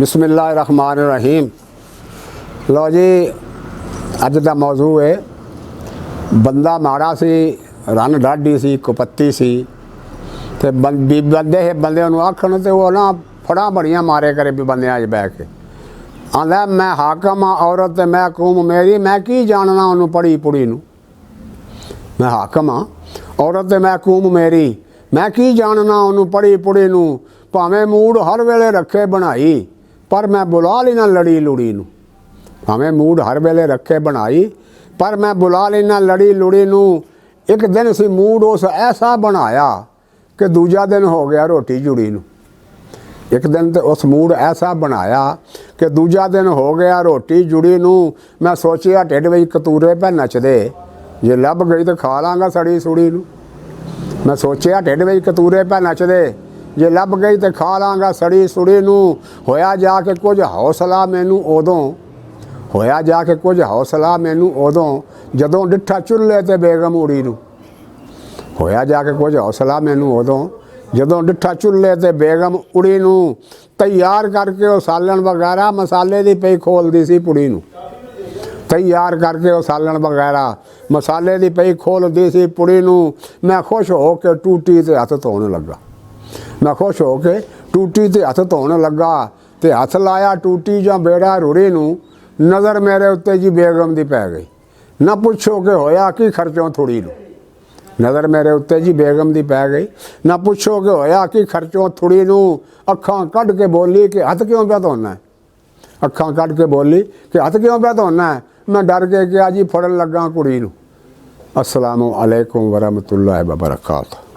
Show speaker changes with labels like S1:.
S1: बिस्मिल्लाहिर्रहमानिर्रहीम। लो जी, अज का मौजू है बंदा माड़ा सी, रन डाढ़ी सी, कुपत्ती सी, ते बंदे आखन तो वो ना फड़ा बड़ियां मारे करे भी बंदे अज बह के आंदा मैं हाकम हाँ औरत ते मैं कौम मेरी, मैं की जानना उन्होंने पढ़ी पुड़ी नूं। मैं हाकम हाँ औरत ते मैं कौम मेरी, मैं की जानना उन्होंने पढ़ी पुड़ी नूं। भावें मूड हर वेले रखे बनाई, पर मैं बुला लेना लड़ी लुड़ी नूं। भावें मूड हर वेले रखे बनाई, पर मैं बुला लेना लड़ी लुड़ी नूं। एक दिन सी मूड उस ऐसा बनाया कि दूजा दिन हो गया रोटी जुड़ी नूं। एक दिन तो उस मूड ऐसा बनाया कि दूजा दिन हो गया रोटी जुड़ी नूं। मैं सोचिया ढिड विच कतूरे पे नचदे, जे लभ गई तो खा लांगा सड़ी सुड़ी नूं। मैं सोचिया ढिड विच कतूरे पे नचदे, जे लभ गई तो खा लांगा सड़ी सुड़ी नूं। होया जाके कुछ हौसला मैनू उदों, होया जाके कुछ हौसला मैनू उदों जदों डिठा चुल्हे ते बेगम उड़ी नूं। होया जाके कुछ हौसला मैनू उदों जदों डिठा चुल्हे ते बेगम उड़ी नूं। तैयार करके वो सालन वगैरह मसाले दी पई खोलदी सी पुड़ी नूं। तैयार करके वो सालन वगैरह मसाले दी पई खोलदी सी पुड़ी नूं। मैं खुश हो के टूटी ते हथ धोण लगा। मैं खुश हो के टूटी ते हथ धोण लगा ते हथ लाया टूटी जां बेड़ा रुड़ी नूं। नज़र मेरे उत्ते जी बेगम दी पै गई। ना पुछो कि होया की खर्चों थोड़ी नूं। नज़र मेरे उत्ते जी बेगम दी पै गई। ना पुछो कि होया कि खर्चों थोड़ी नूं। अखां कढ़ के बोली कि हथ क्यों पिया धोना है। अखां कढ़ के बोली कि हथ क्यों पिया धोना है। मैं डर के कहा जी फड़न लगा कुड़ी नूं। अस्सलामु अलैकुम वरहमतुल्लाहि वबरकातुहू।